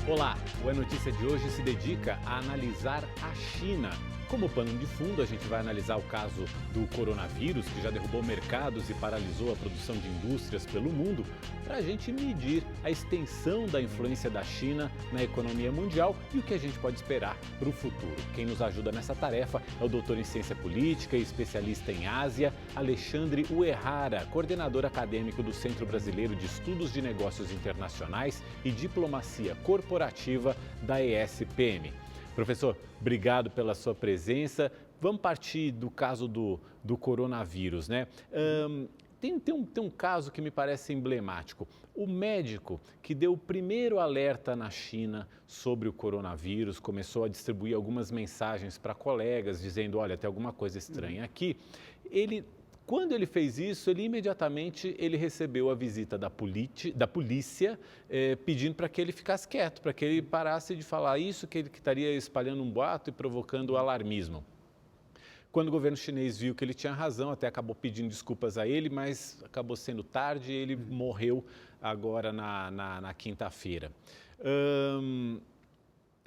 Olá, o É Notícia de hoje se dedica a analisar a China. Como pano de fundo, a gente vai analisar o caso do coronavírus, que já derrubou mercados e paralisou a produção de indústrias pelo mundo, para a gente medir a extensão da influência da China na economia mundial e o que a gente pode esperar para o futuro. Quem nos ajuda nessa tarefa é o doutor em ciência política e especialista em Ásia, Alexandre Uehara, coordenador acadêmico do Centro Brasileiro de Estudos de Negócios Internacionais e Diplomacia Corporativa da ESPM. Professor, obrigado pela sua presença. Vamos partir do caso do coronavírus, né? Tem um caso que me parece emblemático. O médico que deu o primeiro alerta na China sobre o coronavírus, começou a distribuir algumas mensagens para colegas, dizendo, olha, tem alguma coisa estranha aqui. Quando ele fez isso, imediatamente recebeu a visita da polícia, pedindo para que ele ficasse quieto, para que ele parasse de falar isso, que ele estaria espalhando um boato e provocando alarmismo. Quando o governo chinês viu que ele tinha razão, até acabou pedindo desculpas a ele, mas acabou sendo tarde e ele morreu agora na quinta-feira.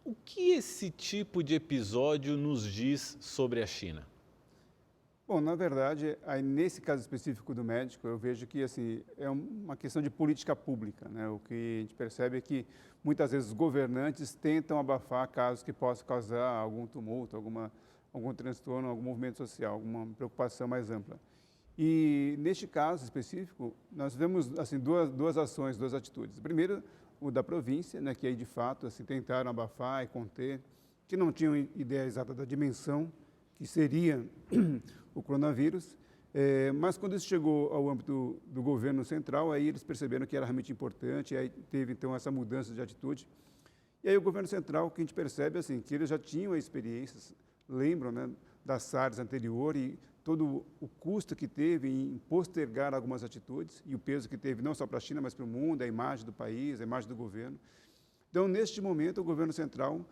O que esse tipo de episódio nos diz sobre a China? Bom, na verdade, aí nesse caso específico do médico, eu vejo que assim, é uma questão de política pública, né? O que a gente percebe é que muitas vezes os governantes tentam abafar casos que possam causar algum tumulto, algum transtorno, algum movimento social, alguma preocupação mais ampla. E neste caso específico, nós vemos assim, duas ações, duas atitudes. Primeiro, o da província, né, que aí de fato assim, tentaram abafar e conter, que não tinham ideia exata da dimensão que seria o coronavírus, mas quando isso chegou ao âmbito do governo central, aí eles perceberam que era realmente importante, e aí teve então essa mudança de atitude. E aí o governo central, o que a gente percebe assim, que eles já tinham experiências, lembram, né, da SARS anterior e todo o custo que teve em postergar algumas atitudes e o peso que teve não só para a China, mas para o mundo, a imagem do país, a imagem do governo. Então, neste momento, o governo central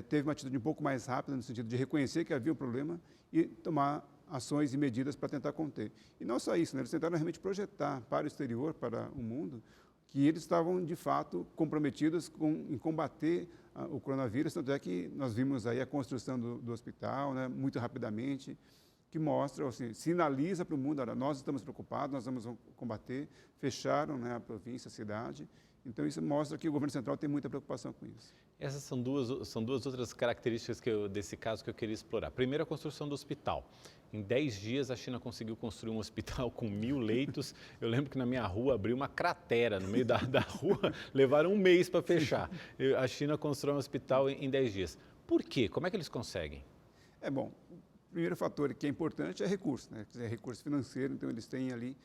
teve uma atitude um pouco mais rápida, no sentido de reconhecer que havia um problema e tomar ações e medidas para tentar conter. E não só isso, né? Eles tentaram realmente projetar para o exterior, para o mundo, que eles estavam, de fato, comprometidos em combater o coronavírus, tanto é que nós vimos aí a construção do hospital, né, muito rapidamente, que mostra, assim, sinaliza para o mundo, olha, nós estamos preocupados, nós vamos combater, fecharam, né, a província, a cidade. Então, isso mostra que o governo central tem muita preocupação com isso. Essas são duas outras características desse caso que eu queria explorar. Primeiro, a construção do hospital. Em 10 dias, a China conseguiu construir um hospital com 1.000 leitos. Eu lembro que na minha rua abriu uma cratera no meio da rua, levaram um mês para fechar. A China constrói um hospital em 10 dias. Por quê? Como é que eles conseguem? Bom, o primeiro fator que é importante é recurso, né? Quer dizer, recurso financeiro, então eles têm ali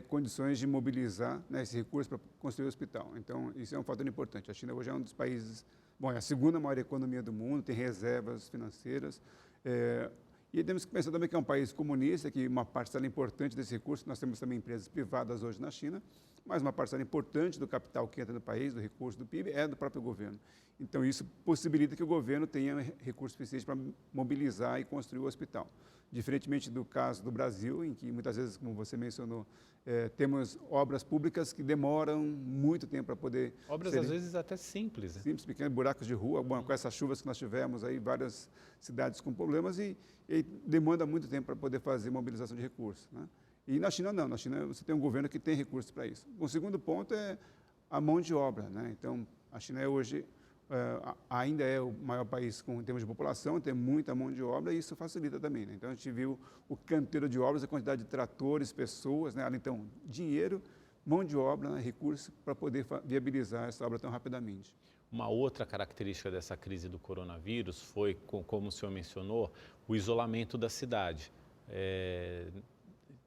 condições de mobilizar, né, esse recurso para construir o hospital. Então, isso é um fator importante. A China hoje é um dos países, bom, é a segunda maior economia do mundo, tem reservas financeiras, e temos que pensar também que é um país comunista, que uma parcela importante desse recurso, nós temos também empresas privadas hoje na China, mas uma parcela importante do capital que entra no país, do recurso do PIB, é do próprio governo. Então, isso possibilita que o governo tenha recursos suficientes para mobilizar e construir o hospital. Diferentemente do caso do Brasil, em que muitas vezes, como você mencionou, temos obras públicas que demoram muito tempo para poder... Obras, às vezes, até simples. Né? Simples, pequenos buracos de rua, com essas chuvas que nós tivemos aí, várias cidades com problemas e demanda muito tempo para poder fazer mobilização de recursos, né? E na China não, na China você tem um governo que tem recursos para isso. O segundo ponto é a mão de obra, né? Então, a China hoje ainda é o maior país em termos de população, tem muita mão de obra e isso facilita também, né? Então, a gente viu o canteiro de obras, a quantidade de tratores, pessoas, né? Então, dinheiro, mão de obra, né? Recursos para poder viabilizar essa obra tão rapidamente. Uma outra característica dessa crise do coronavírus foi, como o senhor mencionou, o isolamento da cidade.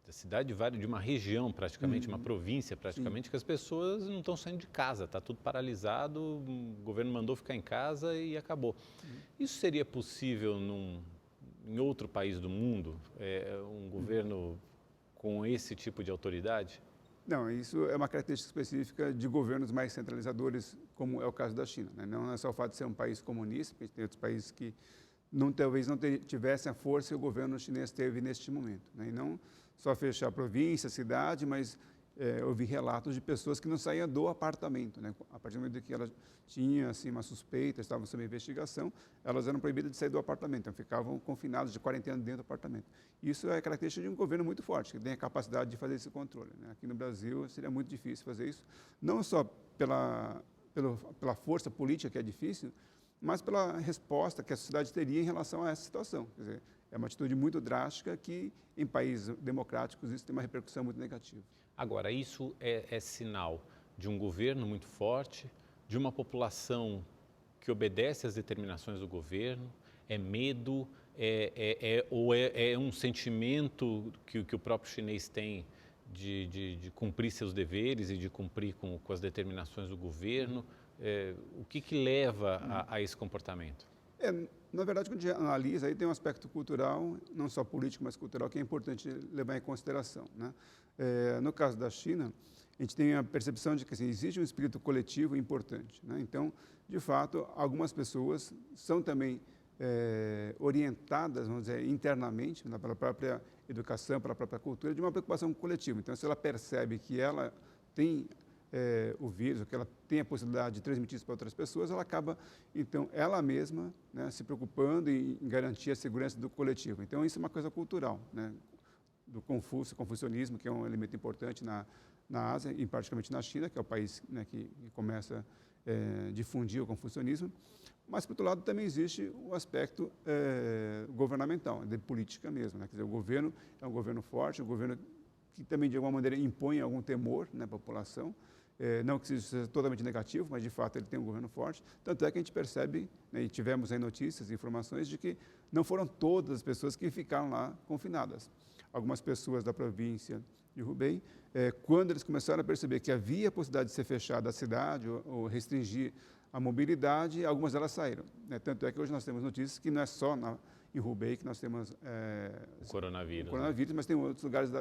A cidade de uma região praticamente, uma província praticamente, sim, que as pessoas não estão saindo de casa, está tudo paralisado, o governo mandou ficar em casa e acabou. Isso seria possível em outro país do mundo, um governo com esse tipo de autoridade? Não, isso é uma característica específica de governos mais centralizadores, como é o caso da China, né? Não é só o fato de ser um país comunista, porque tem outros países que talvez não tivessem a força que o governo chinês teve neste momento, né? E não só fechar a província, a cidade, mas ouvi relatos de pessoas que não saíam do apartamento, né? A partir do momento que elas tinham assim, uma suspeita, estavam sob investigação, elas eram proibidas de sair do apartamento, então ficavam confinadas de quarentena dentro do apartamento. Isso é característica de um governo muito forte, que tem a capacidade de fazer esse controle, né? Aqui no Brasil seria muito difícil fazer isso, não só pela força política, que é difícil, mas pela resposta que a sociedade teria em relação a essa situação. Quer dizer, é uma atitude muito drástica que, em países democráticos, isso tem uma repercussão muito negativa. Agora, isso é sinal de um governo muito forte, de uma população que obedece às determinações do governo, é medo, ou é um sentimento que o próprio chinês tem de cumprir seus deveres e de cumprir com as determinações do governo? O que leva a esse comportamento? Na verdade, quando a gente analisa, aí tem um aspecto cultural, não só político, mas cultural, que é importante levar em consideração, né? No caso da China, a gente tem a percepção de que assim, existe um espírito coletivo importante, né? Então, de fato, algumas pessoas são também orientadas, vamos dizer, internamente, né, pela própria educação, pela própria cultura, de uma preocupação coletiva. Então, se ela percebe que ela tem o vírus, que ela tem a possibilidade de transmitir isso para outras pessoas, ela acaba, então, ela mesma, né, se preocupando em garantir a segurança do coletivo. Então, isso é uma coisa cultural, né, do confucionismo, que é um elemento importante na Ásia, e particularmente na China, que é o país, né, que começa a difundir o confucionismo. Mas, por outro lado, também existe o aspecto governamental, de política mesmo, né? Quer dizer, o governo é um governo forte, um governo que também, de alguma maneira, impõe algum temor na população. Não que isso seja totalmente negativo, mas, de fato, ele tem um governo forte. Tanto é que a gente percebe, né, e tivemos aí notícias e informações de que não foram todas as pessoas que ficaram lá confinadas. Algumas pessoas da província de Hubei, quando eles começaram a perceber que havia a possibilidade de ser fechada a cidade ou restringir a mobilidade, algumas delas saíram, né? Tanto é que hoje nós temos notícias que não é só em Hubei que nós temos o coronavírus, né? Mas tem outros lugares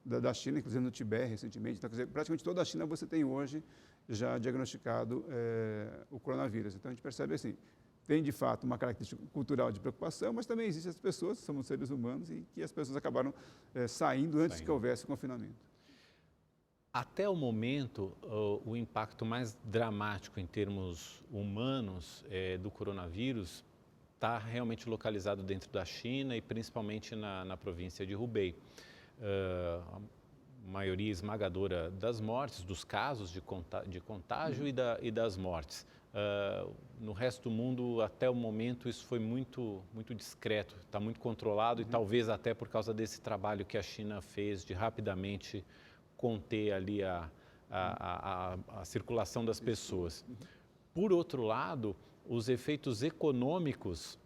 da China, inclusive no Tibete, recentemente. Então, quer dizer, praticamente toda a China você tem hoje já diagnosticado o coronavírus. Então, a gente percebe assim, tem de fato uma característica cultural de preocupação, mas também existem as pessoas, somos seres humanos, e que as pessoas acabaram saindo antes que houvesse o confinamento. Até o momento, o impacto mais dramático em termos humanos do coronavírus está realmente localizado dentro da China e principalmente na província de Hubei. A maioria esmagadora das mortes, dos casos de contágio e das mortes. No resto do mundo, até o momento, isso foi muito discreto, está muito controlado e talvez até por causa desse trabalho que a China fez de rapidamente conter ali a circulação das pessoas. Por outro lado, os efeitos econômicos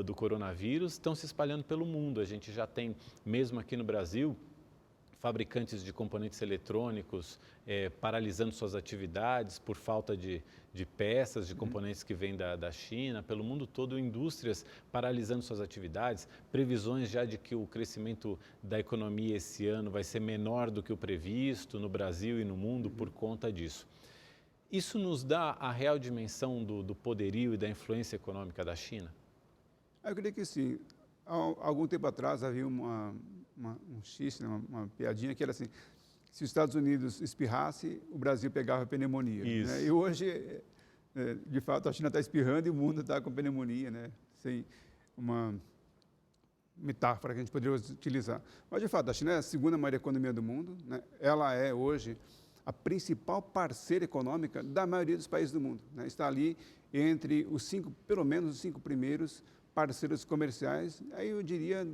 do coronavírus estão se espalhando pelo mundo. A gente já tem, mesmo aqui no Brasil, fabricantes de componentes eletrônicos paralisando suas atividades por falta de peças, de componentes que vêm da China, pelo mundo todo, indústrias paralisando suas atividades, previsões já de que o crescimento da economia esse ano vai ser menor do que o previsto no Brasil e no mundo por conta disso. Isso nos dá a real dimensão do poderio e da influência econômica da China? Eu creio que sim. Há algum tempo atrás havia um xiste, uma piadinha que era assim, se os Estados Unidos espirrasse, o Brasil pegava pneumonia. Isso. Né? E hoje, de fato, a China está espirrando e o mundo está com pneumonia, né? Sem uma metáfora que a gente poderia utilizar. Mas, de fato, a China é a segunda maior economia do mundo, né? Ela é, hoje, a principal parceira econômica da maioria dos países do mundo, né? Está ali entre pelo menos os 5 primeiros parceiros comerciais, aí eu diria,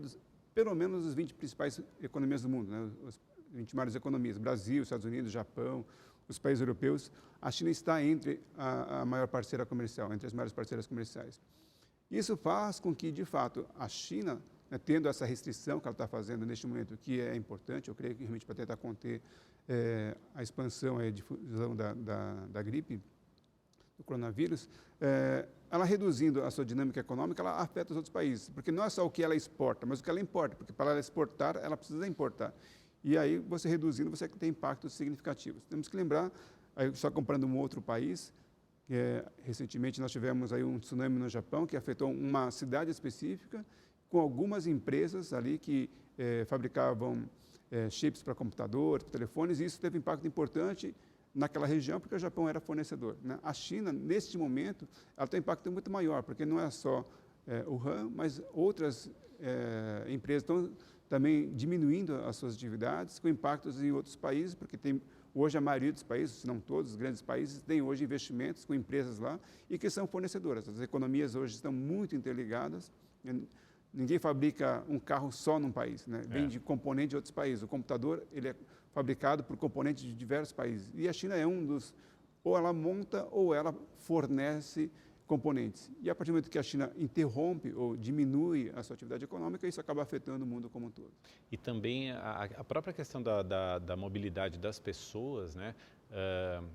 pelo menos as 20 principais economias do mundo, né? As 20 maiores economias, Brasil, Estados Unidos, Japão, os países europeus. A China está entre a maior parceira comercial, entre as maiores parceiras comerciais. Isso faz com que, de fato, a China, né, tendo essa restrição que ela está fazendo neste momento, que é importante, eu creio que realmente para tentar conter a expansão e a difusão da gripe, do coronavírus, ela reduzindo a sua dinâmica econômica, ela afeta os outros países, porque não é só o que ela exporta, mas o que ela importa, porque para ela exportar, ela precisa importar. E aí, você reduzindo, você tem impactos significativos. Temos que lembrar, aí, só comparando um outro país, recentemente nós tivemos aí um tsunami no Japão, que afetou uma cidade específica, com algumas empresas ali que fabricavam chips para computador, telefones, e isso teve impacto importante naquela região, porque o Japão era fornecedor, né? A China, neste momento, ela tem um impacto muito maior, porque não é só o RAM, mas outras empresas estão também diminuindo as suas atividades, com impactos em outros países, porque hoje a maioria dos países, se não todos, os grandes países, têm hoje investimentos com empresas lá e que são fornecedoras. As economias hoje estão muito interligadas. Ninguém fabrica um carro só num país, né? Vem de componentes de outros países. O computador, ele é fabricado por componentes de diversos países. E a China é um dos, ou ela monta ou ela fornece componentes. E a partir do momento que a China interrompe ou diminui a sua atividade econômica, isso acaba afetando o mundo como um todo. E também a própria questão da mobilidade das pessoas, né?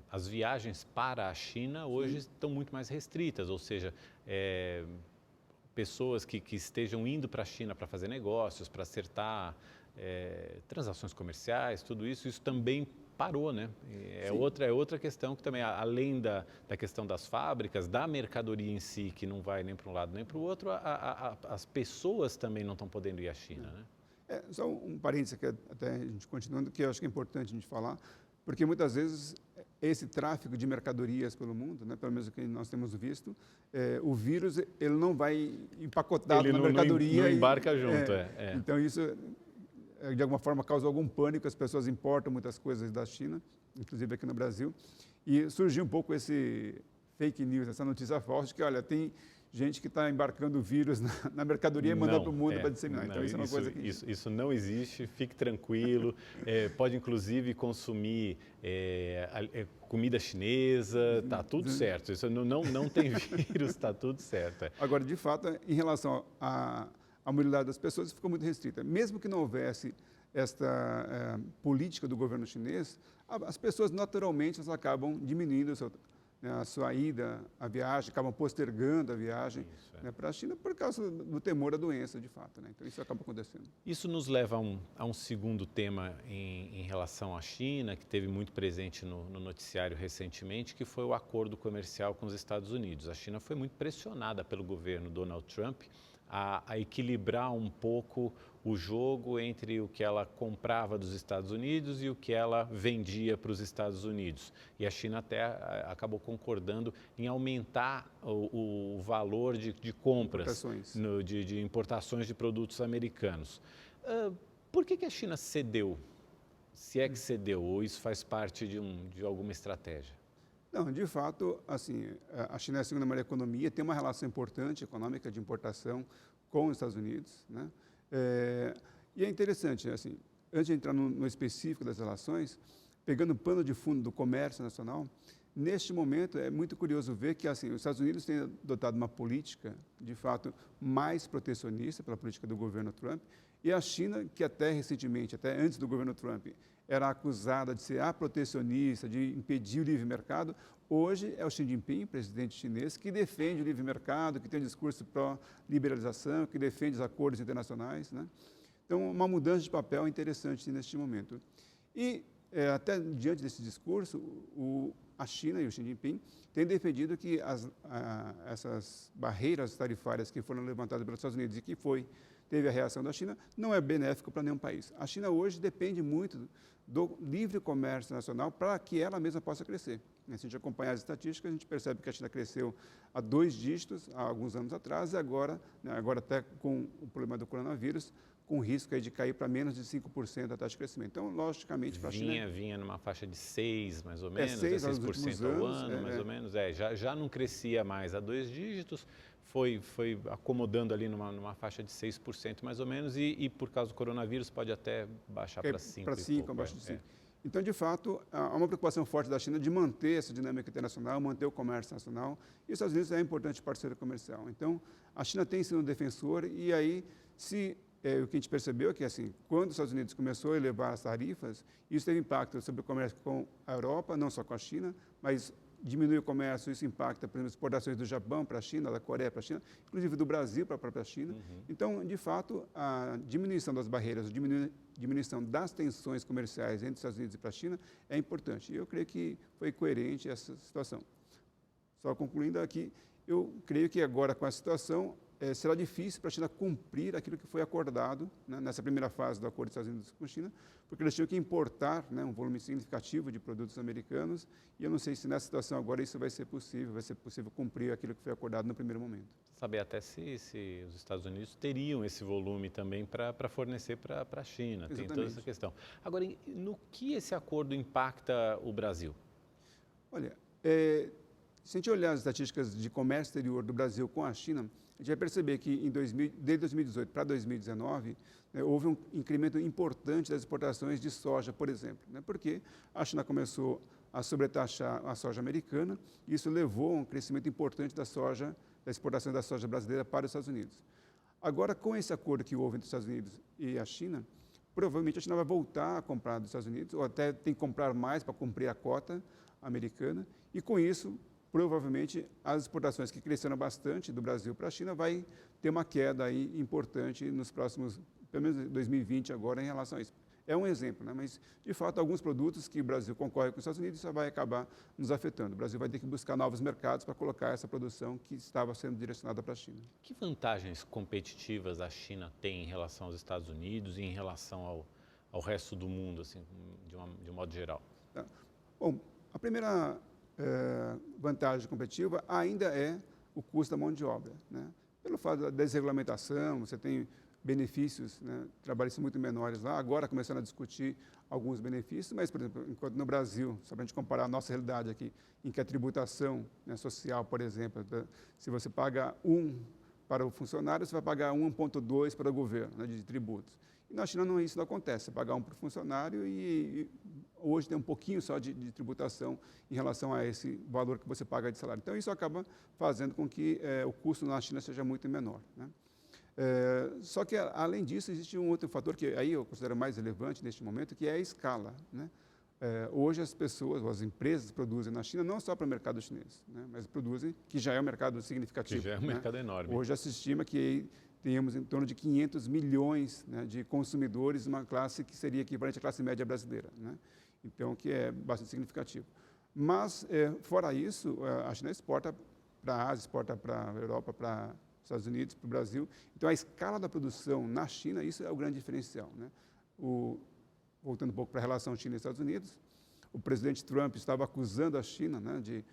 As viagens para a China hoje estão muito mais restritas, ou seja, pessoas que estejam indo para a China para fazer negócios, para acertar transações comerciais, tudo isso também parou, né? É outra questão que também, além da questão das fábricas, da mercadoria em si, que não vai nem para um lado nem para o outro, as pessoas também não estão podendo ir à China, né? Só um parênteses aqui, até a gente continuando, que eu acho que é importante a gente falar, porque muitas vezes esse tráfego de mercadorias pelo mundo, né, pelo menos o que nós temos visto, o vírus ele não vai empacotado na mercadoria. Não embarca junto. Então isso, de alguma forma, causou algum pânico, as pessoas importam muitas coisas da China, inclusive aqui no Brasil, e surgiu um pouco esse fake news, essa notícia falsa, de que, olha, tem gente que está embarcando o vírus na mercadoria e mandando para o mundo para disseminar. Então, isso é uma coisa que... Isso não existe, fique tranquilo. Pode, inclusive, consumir comida chinesa, está tudo certo. Isso não tem vírus, está tudo certo. Agora, de fato, em relação à mobilidade das pessoas, ficou muito restrita. Mesmo que não houvesse esta política do governo chinês, as pessoas, naturalmente, elas acabam diminuindo a sua ida, a viagem, acabam postergando a viagem para a China por causa do temor à doença, de fato, né? Então, isso acaba acontecendo. Isso nos leva a um segundo tema em relação à China, que teve muito presente no noticiário recentemente, que foi o acordo comercial com os Estados Unidos. A China foi muito pressionada pelo governo Donald Trump a equilibrar um pouco o jogo entre o que ela comprava dos Estados Unidos e o que ela vendia para os Estados Unidos. E a China até acabou concordando em aumentar o valor de compras, de importações de produtos americanos. Por que a China cedeu? Se é que cedeu, ou isso faz parte de alguma estratégia? Não, de fato, assim, a China é a segunda maior economia, tem uma relação importante econômica de importação com os Estados Unidos, né? E é interessante, assim, antes de entrar no específico das relações, pegando o pano de fundo do comércio nacional, neste momento é muito curioso ver que assim, os Estados Unidos têm adotado uma política, de fato, mais protecionista pela política do governo Trump, e a China, que até recentemente, até antes do governo Trump, era acusada de ser protecionista, de impedir o livre mercado, hoje é o Xi Jinping, presidente chinês, que defende o livre mercado, que tem um discurso pró-liberalização, que defende os acordos internacionais, né? Então, uma mudança de papel interessante neste momento. E, até diante desse discurso, a China e o Xi Jinping têm defendido que essas barreiras tarifárias que foram levantadas pelos Estados Unidos e que teve a reação da China, não é benéfico para nenhum país. A China hoje depende muito do livre comércio nacional para que ela mesma possa crescer. Se a gente acompanhar as estatísticas, a gente percebe que a China cresceu a 2 dígitos há alguns anos atrás e agora até com o problema do coronavírus, com risco aí de cair para menos de 5% da taxa de crescimento. Então, logicamente, para a China... Vinha numa faixa de 6, mais ou menos, 6% ao ano, mais ou menos. Já não crescia mais a 2 dígitos, foi acomodando ali numa faixa de 6%, mais ou menos, e por causa do coronavírus pode até baixar para 5%. Para 5%, abaixo de 5%. Então, de fato, há uma preocupação forte da China de manter essa dinâmica internacional, manter o comércio nacional, e os Estados Unidos é um importante parceiro comercial. Então, a China tem sido um defensor, e aí, o que a gente percebeu é que, assim, quando os Estados Unidos começou a elevar as tarifas, isso teve impacto sobre o comércio com a Europa, não só com a China, mas diminui o comércio, isso impacta, por exemplo, exportações do Japão para a China, da Coreia para a China, inclusive do Brasil para a própria China. Então, de fato, a diminuição das barreiras, a diminuição das tensões comerciais entre os Estados Unidos e para a China é importante. E eu creio que foi coerente essa situação. Só concluindo aqui, eu creio que agora, com a situação, será difícil para a China cumprir aquilo que foi acordado, né, nessa primeira fase do acordo dos Estados Unidos com a China, porque eles tinham que importar, né, um volume significativo de produtos americanos, e eu não sei se nessa situação agora isso vai ser possível cumprir aquilo que foi acordado no primeiro momento. Saber até se os Estados Unidos teriam esse volume também para fornecer para a China, Exatamente. tem toda essa questão. Agora, no que esse acordo impacta o Brasil? Olha, se a gente olhar as estatísticas de comércio exterior do Brasil com a China, a gente vai perceber que desde 2018 para 2019, né, houve um incremento importante das exportações de soja, por exemplo, né, porque a China começou a sobretaxar a soja americana, e isso levou a um crescimento importante da exportação da soja brasileira para os Estados Unidos. Agora, com esse acordo que houve entre os Estados Unidos e a China, provavelmente a China vai voltar a comprar dos Estados Unidos, ou até tem que comprar mais para cumprir a cota americana, e com isso, provavelmente, as exportações que cresceram bastante do Brasil para a China vai ter uma queda aí importante nos próximos, pelo menos 2020 agora, em relação a isso. É um exemplo, né? Mas, de fato, alguns produtos que o Brasil concorre com os Estados Unidos, isso vai acabar nos afetando. O Brasil vai ter que buscar novos mercados para colocar essa produção que estava sendo direcionada para a China. Que vantagens competitivas a China tem em relação aos Estados Unidos e em relação ao resto do mundo, assim, de um modo geral? Tá. Bom, a primeira vantagem competitiva ainda é o custo da mão de obra, né? Pelo fato da desregulamentação, você tem benefícios, né, trabalhistas muito menores lá, agora começando a discutir alguns benefícios, mas, por exemplo, enquanto no Brasil, só para a gente comparar a nossa realidade aqui, em que a tributação, né, social, por exemplo, se você paga 1 para o funcionário, você vai pagar 1,2 para o governo, né, de tributos. E na China isso não acontece, você paga 1 para o funcionário e hoje tem um pouquinho só de tributação em relação a esse valor que você paga de salário. Então, isso acaba fazendo com que o custo na China seja muito menor, né? Só que, além disso, existe um outro fator que aí eu considero mais relevante neste momento, que é a escala, né? Hoje as pessoas, ou as empresas produzem na China não só para o mercado chinês, né, mas produzem, que já é um mercado significativo. Que já é um mercado enorme. Hoje já se estima que temos em torno de 500 milhões, né, de consumidores, uma classe que seria equivalente à classe média brasileira, né? Então, que é bastante significativo. Mas, fora isso, a China exporta para a Ásia, exporta para a Europa, para os Estados Unidos, para o Brasil. Então, a escala da produção na China, isso é o grande diferencial, né? Voltando um pouco para a relação China e Estados Unidos, o presidente Trump estava acusando a China, né, de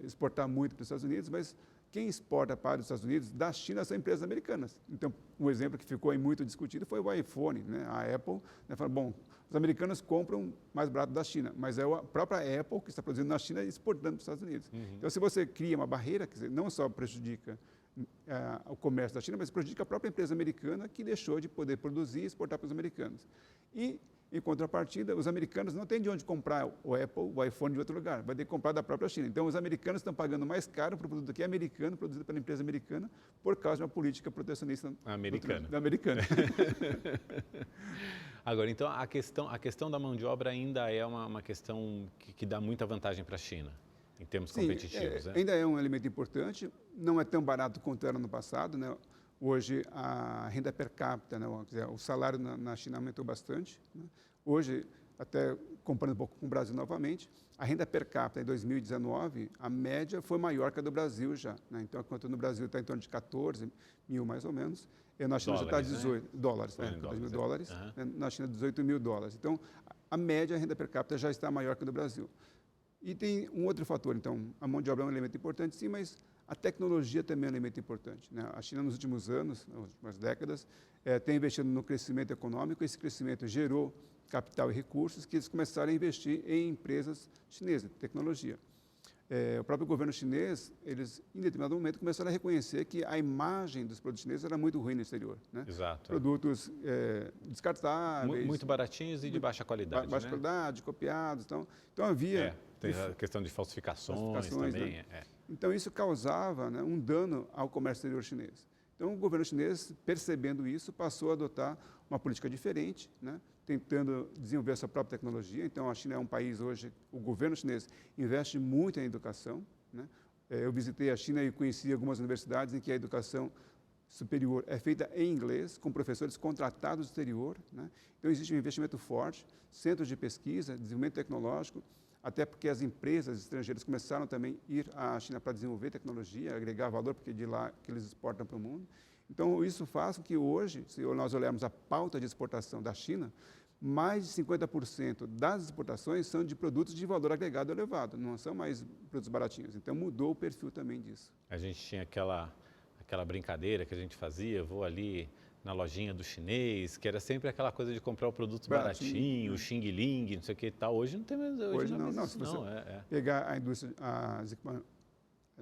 exportar muito para os Estados Unidos, mas quem exporta para os Estados Unidos da China são empresas americanas. Então, um exemplo que ficou aí muito discutido foi o iPhone, né? A Apple, né, falou, bom, os americanos compram mais barato da China, mas é a própria Apple que está produzindo na China e exportando para os Estados Unidos. Uhum. Então, se você cria uma barreira, quer dizer, não só prejudica o comércio da China, mas prejudica a própria empresa americana que deixou de poder produzir e exportar para os americanos. E, em contrapartida, os americanos não têm de onde comprar o Apple, o iPhone de outro lugar, vai ter que comprar da própria China. Então, os americanos estão pagando mais caro para o produto que é americano, produzido pela empresa americana, por causa de uma política protecionista americana. Agora, então, a questão da mão de obra ainda é uma questão que dá muita vantagem para a China, em termos competitivos. Ainda é um elemento importante, não é tão barato quanto era no passado, né? Hoje, a renda per capita, né, o salário na China aumentou bastante, né? Hoje, até comparando um pouco com o Brasil novamente, a renda per capita em 2019, a média foi maior que a do Brasil já, né? Então, enquanto no Brasil está em torno de 14 mil, mais ou menos, na China já está 18 dólares, né? $14.000, né? Na China 18 mil dólares. Então, a média, a renda per capita já está maior que a do Brasil. E tem um outro fator, então, a mão de obra é um elemento importante, sim, mas a tecnologia também é um elemento importante, né? A China, nos últimos anos, nas últimas décadas, tem investido no crescimento econômico. Esse crescimento gerou capital e recursos que eles começaram a investir em empresas chinesas, tecnologia. O próprio governo chinês, eles, em determinado momento, começaram a reconhecer que a imagem dos produtos chineses era muito ruim no exterior, né? Exato. Produtos descartáveis. Muito baratinhos e de baixa qualidade, baixa qualidade, copiados. Então havia... Tem a questão de falsificações também. Né? Então, isso causava, né, um dano ao comércio exterior chinês. Então, o governo chinês, percebendo isso, passou a adotar uma política diferente, né, tentando desenvolver a sua própria tecnologia. Então, a China é um país hoje, o governo chinês investe muito em educação, né? Eu visitei a China e conheci algumas universidades em que a educação superior é feita em inglês, com professores contratados do exterior, né? Então, existe um investimento forte, centros de pesquisa, desenvolvimento tecnológico. até porque as empresas estrangeiras começaram também a ir à China para desenvolver tecnologia, agregar valor, porque é de lá que eles exportam para o mundo. Então, isso faz com que hoje, se nós olharmos a pauta de exportação da China, mais de 50% das exportações são de produtos de valor agregado elevado, não são mais produtos baratinhos. Então, mudou o perfil também disso. A gente tinha aquela brincadeira que a gente fazia, vou ali na lojinha do chinês, que era sempre aquela coisa de comprar o produto baratinho, o Xing Ling, não sei o que e tal. Hoje não tem mais, hoje não, não. Se você pegar a indústria, as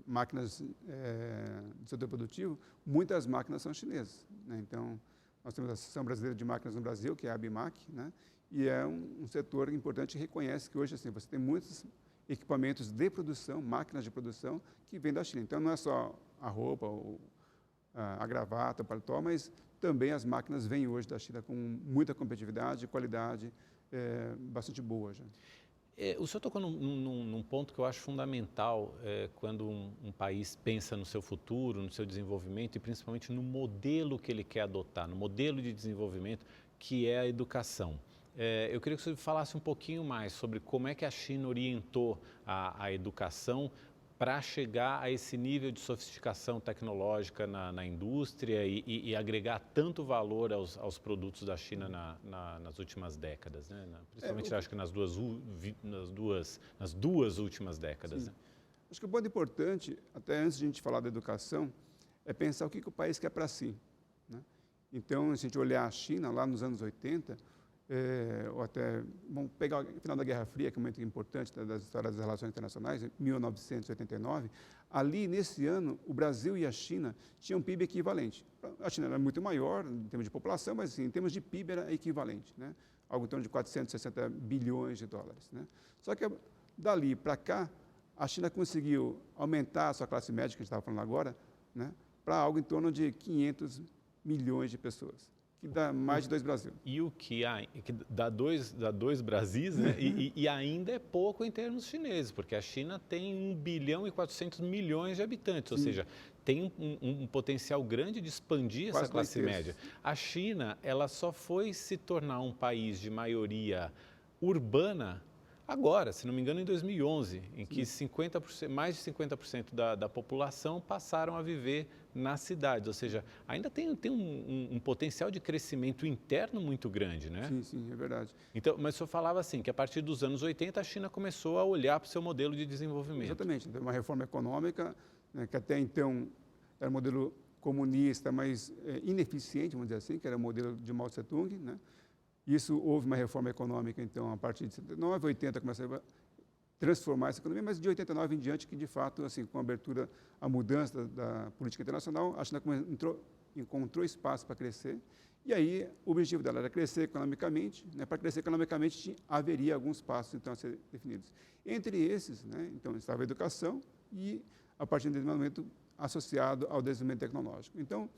máquinas do setor produtivo, muitas máquinas são chinesas, né? Então, nós temos a Associação Brasileira de Máquinas no Brasil, que é a ABMAC, né? E é um setor importante que reconhece que hoje assim, você tem muitos equipamentos de produção, máquinas de produção, que vêm da China. Então, não é só a roupa, a gravata, o paletó, mas também as máquinas vêm hoje da China com muita competitividade, qualidade bastante boa já. O senhor tocou num ponto que eu acho fundamental quando um país pensa no seu futuro, no seu desenvolvimento e principalmente no modelo que ele quer adotar, no modelo de desenvolvimento que é a educação. Eu queria que o senhor falasse um pouquinho mais sobre como é que a China orientou a educação para chegar a esse nível de sofisticação tecnológica na indústria e agregar tanto valor aos produtos da China nas últimas décadas, né? Principalmente acho que nas duas últimas décadas. Né? Acho que o ponto importante, até antes de a gente falar da educação, é pensar o que o país quer para si, né? Então, se a gente olhar a China lá nos anos 80, ou até, vamos pegar o final da Guerra Fria, que é um momento importante das histórias das relações internacionais, em 1989, ali, nesse ano, o Brasil e a China tinham um PIB equivalente. A China era muito maior em termos de população, mas assim, em termos de PIB era equivalente, né? Algo em torno de 460 bilhões de dólares. Né? Só que dali para cá, a China conseguiu aumentar a sua classe média, que a gente estava falando agora, né, para algo em torno de 500 milhões de pessoas, que dá mais de 2 Brasil. E o que dá dois Brasis, né? e ainda é pouco em termos chineses, porque a China tem 1 bilhão e 400 milhões de habitantes, ou seja, tem um potencial grande de expandir essa classe média. A China, ela só foi se tornar um país de maioria urbana agora, se não me engano, em 2011, em que mais de 50% da população passaram a viver nas cidades, ou seja, ainda tem um potencial de crescimento interno muito grande, né? Sim, é verdade. Então, mas o senhor falava assim, que a partir dos anos 80 a China começou a olhar para o seu modelo de desenvolvimento. Exatamente, teve uma reforma econômica, né, que até então era um modelo comunista, mas ineficiente, vamos dizer assim, que era o modelo de Mao Tse-tung, né? Isso, houve uma reforma econômica, então, a partir de 79, 80, começou a transformar essa economia, mas de 89 em diante, que de fato, assim, com a abertura, a mudança da política internacional, a China encontrou espaço para crescer, e aí o objetivo dela era crescer economicamente, né? Para crescer economicamente haveria alguns passos, então, a ser definidos. Entre esses, né, então, estava a educação e, a partir desse momento, associado ao desenvolvimento tecnológico. Então,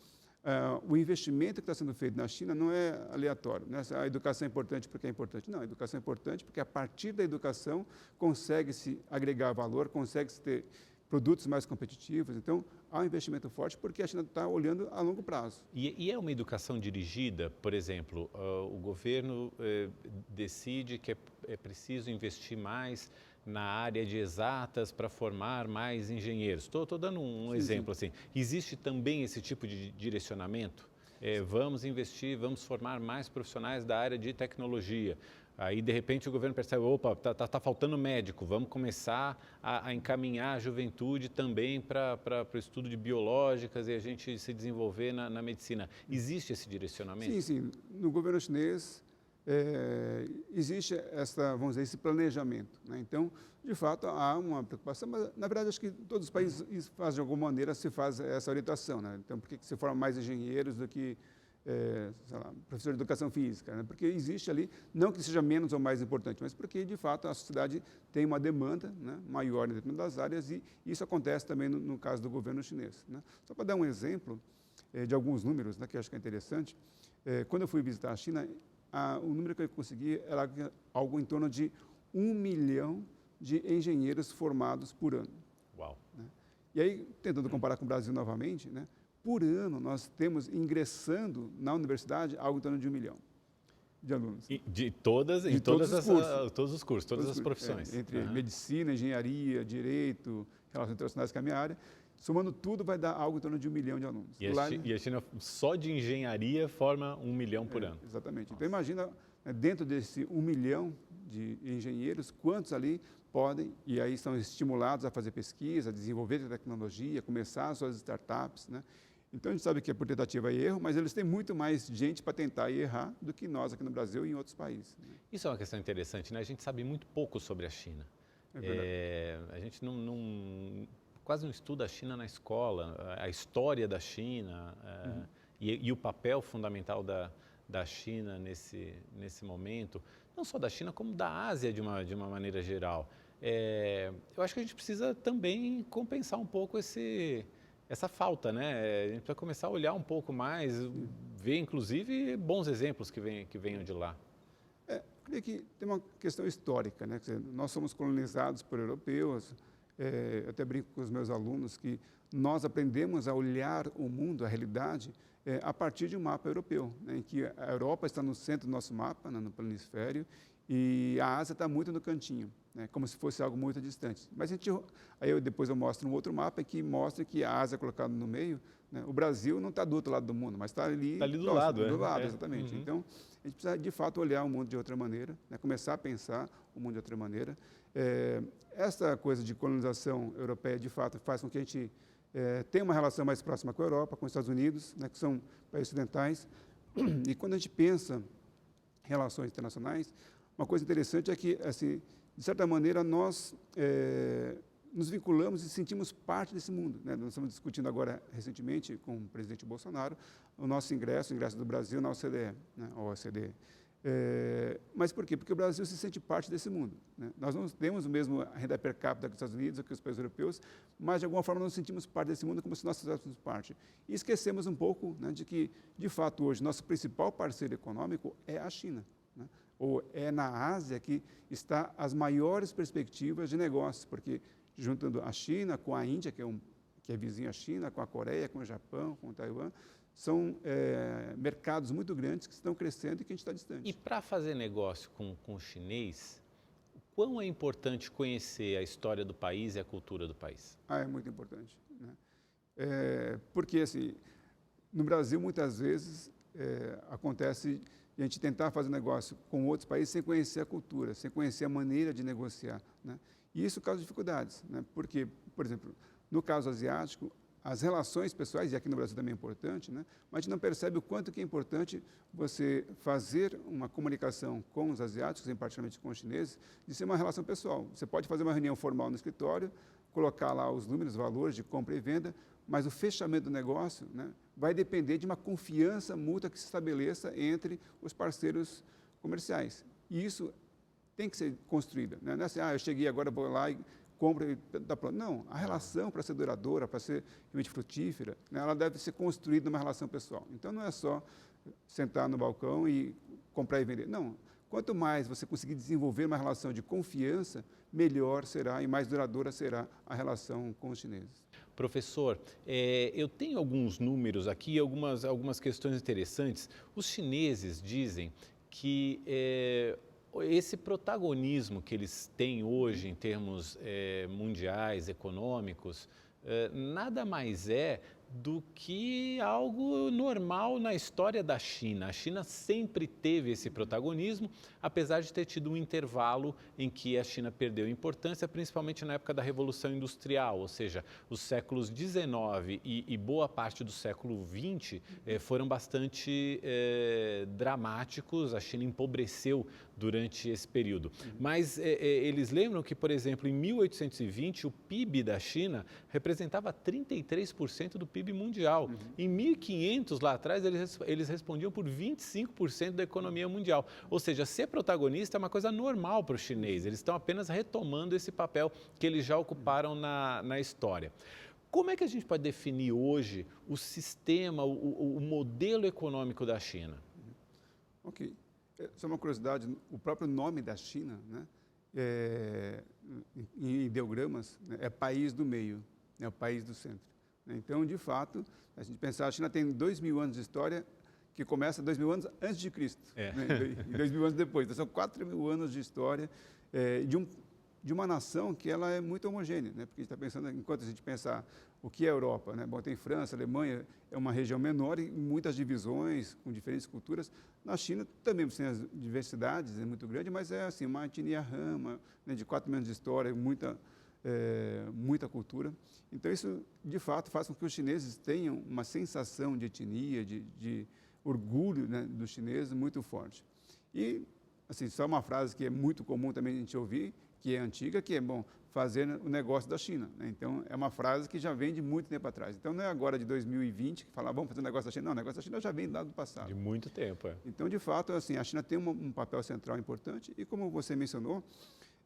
o investimento que está sendo feito na China não é aleatório, né? A educação é importante porque é importante. Não, a educação é importante porque a partir da educação consegue-se agregar valor, consegue-se ter produtos mais competitivos. Então, há um investimento forte porque a China está olhando a longo prazo. E é uma educação dirigida, por exemplo, o governo decide que é preciso investir mais na área de exatas para formar mais engenheiros. Estou dando um exemplo assim. Existe também esse tipo de direcionamento? Vamos investir, vamos formar mais profissionais da área de tecnologia. Aí, de repente, o governo percebe, opa, está faltando médico, vamos começar a encaminhar a juventude também para o estudo de biológicas e a gente se desenvolver na medicina. Existe esse direcionamento? Sim. No governo chinês, existe vamos dizer, esse planejamento, né? Então, de fato, há uma preocupação, mas, na verdade, acho que todos os países fazem, de alguma maneira, se faz essa orientação, né? Então, por que se forma mais engenheiros do que, sei lá, professor de educação física, né? Porque existe ali, não que seja menos ou mais importante, mas porque, de fato, a sociedade tem uma demanda, né, maior em determinadas áreas e isso acontece também no caso do governo chinês, né? Só para dar um exemplo de alguns números, né, que eu acho que é interessante, quando eu fui visitar a China, o número que eu consegui era algo em torno de 1 milhão de engenheiros formados por ano. Uau! Né? E aí, tentando comparar com o Brasil novamente, né, por ano nós temos ingressando na universidade algo em torno de 1 milhão. de alunos. De todas, em todos os cursos. todos os cursos, todas as profissões. Entre medicina, engenharia, direito, relações internacionais, que é a minha área. Somando tudo, vai dar algo em torno de 1 milhão de alunos. E a China, só de engenharia, forma 1 milhão por ano. Exatamente. Então, imagina, dentro desse 1 milhão de engenheiros, quantos ali podem, e aí são estimulados a fazer pesquisa, a desenvolver tecnologia, começar as suas startups, né? Então, a gente sabe que é por tentativa e erro, mas eles têm muito mais gente para tentar e errar do que nós aqui no Brasil e em outros países, né? Isso é uma questão interessante, né? A gente sabe muito pouco sobre a China. É verdade. A gente quase não estuda a China na escola, a história da China e o papel fundamental da China nesse momento, não só da China, como da Ásia de uma maneira geral. Eu acho que a gente precisa também compensar um pouco essa falta, né? A gente precisa começar a olhar um pouco mais, ver inclusive bons exemplos que venham de lá. Eu creio que tem uma questão histórica, né? Quer dizer, nós somos colonizados por europeus. Eu até brinco com os meus alunos que nós aprendemos a olhar o mundo, a realidade, a partir de um mapa europeu, né? Em que a Europa está no centro do nosso mapa, né, no planisfério, e a Ásia está muito no cantinho, né, como se fosse algo muito distante. Mas depois eu mostro um outro mapa que mostra que a Ásia é colocada no meio, né? O Brasil não está do outro lado do mundo, mas está ali, do próximo, lado. Do lado, exatamente. Uhum. Então, a gente precisa, de fato, olhar o mundo de outra maneira, né? Começar a pensar o mundo de outra maneira. Essa coisa de colonização europeia, de fato, faz com que a gente tenha uma relação mais próxima com a Europa, com os Estados Unidos, né, que são países ocidentais. E quando a gente pensa em relações internacionais, uma coisa interessante é que, assim, de certa maneira, nós nos vinculamos e sentimos parte desse mundo, né? Nós estamos discutindo agora, recentemente, com o presidente Bolsonaro, o nosso ingresso do Brasil na OCDE, né? OCDE. Mas por quê? Porque o Brasil se sente parte desse mundo, né? Nós não temos o mesmo renda per capita que os Estados Unidos ou que os países europeus, mas de alguma forma nós nos sentimos parte desse mundo como se nós fizéssemos parte. E esquecemos um pouco, né, de que, de fato, hoje, nosso principal parceiro econômico é a China, né? Ou é na Ásia que está as maiores perspectivas de negócios, porque juntando a China com a Índia, que é vizinha à China, com a Coreia, com o Japão, com o Taiwan, são mercados muito grandes que estão crescendo e que a gente está distante. E para fazer negócio com o chinês, o quão é importante conhecer a história do país e a cultura do país? É muito importante, né? Porque, assim, no Brasil, muitas vezes, acontece de a gente tentar fazer negócio com outros países sem conhecer a cultura, sem conhecer a maneira de negociar, né? E isso causa dificuldades, né? Porque, por exemplo, no caso asiático, as relações pessoais, e aqui no Brasil também é importante, né? Mas a gente não percebe o quanto que é importante você fazer uma comunicação com os asiáticos, em particularmente com os chineses, de ser uma relação pessoal. Você pode fazer uma reunião formal no escritório, colocar lá os números, valores de compra e venda, mas o fechamento do negócio, né, vai depender de uma confiança mútua que se estabeleça entre os parceiros comerciais. E isso tem que ser construída, né? Não é assim, eu cheguei agora, vou lá e compro e está pronto. Não, a relação para ser duradoura, para ser realmente frutífera, né, ela deve ser construída numa relação pessoal. Então, não é só sentar no balcão e comprar e vender. Não, quanto mais você conseguir desenvolver uma relação de confiança, melhor será e mais duradoura será a relação com os chineses. Professor, eu tenho alguns números aqui, algumas questões interessantes. Os chineses dizem que esse protagonismo que eles têm hoje em termos mundiais, econômicos, nada mais é do que algo normal na história da China. A China sempre teve esse protagonismo, apesar de ter tido um intervalo em que a China perdeu importância, principalmente na época da Revolução Industrial, ou seja, os séculos XIX e boa parte do século XX foram bastante dramáticos. A China empobreceu durante esse período. Mas eles lembram que, por exemplo, em 1820, o PIB da China representava 33% do PIB mundial. Uhum. Em 1500, lá atrás, eles respondiam por 25% da economia mundial. Ou seja, ser protagonista é uma coisa normal para o chinês. Eles estão apenas retomando esse papel que eles já ocuparam na história. Como é que a gente pode definir hoje o sistema, o modelo econômico da China? Ok. Só uma curiosidade, o próprio nome da China, né, em ideogramas, né, é país do meio, é o país do centro. Então, de fato, a gente pensar, a China tem 2000 anos de história que começa 2.000 anos antes de Cristo, né, e 2.000 anos depois. Então, são 4.000 anos de história de uma nação que ela é muito homogênea, né? Porque a gente está pensando, enquanto a gente pensar o que é a Europa, né? Bom, tem França, Alemanha, é uma região menor e muitas divisões, com diferentes culturas. Na China também tem as diversidades, é muito grande, mas é assim, uma etnia rama, né? De 4 milhões de história, muita cultura. Então, isso, de fato, faz com que os chineses tenham uma sensação de etnia, de orgulho, né, dos chineses muito forte. E, assim, só uma frase que é muito comum também a gente ouvir, que é antiga, que é, bom, fazer o negócio da China, né? Então, é uma frase que já vem de muito tempo atrás. Então, não é agora de 2020 que fala, vamos fazer o negócio da China. Não, o negócio da China já vem lá do passado. De muito tempo, Então, de fato, assim, a China tem um papel central importante e, como você mencionou,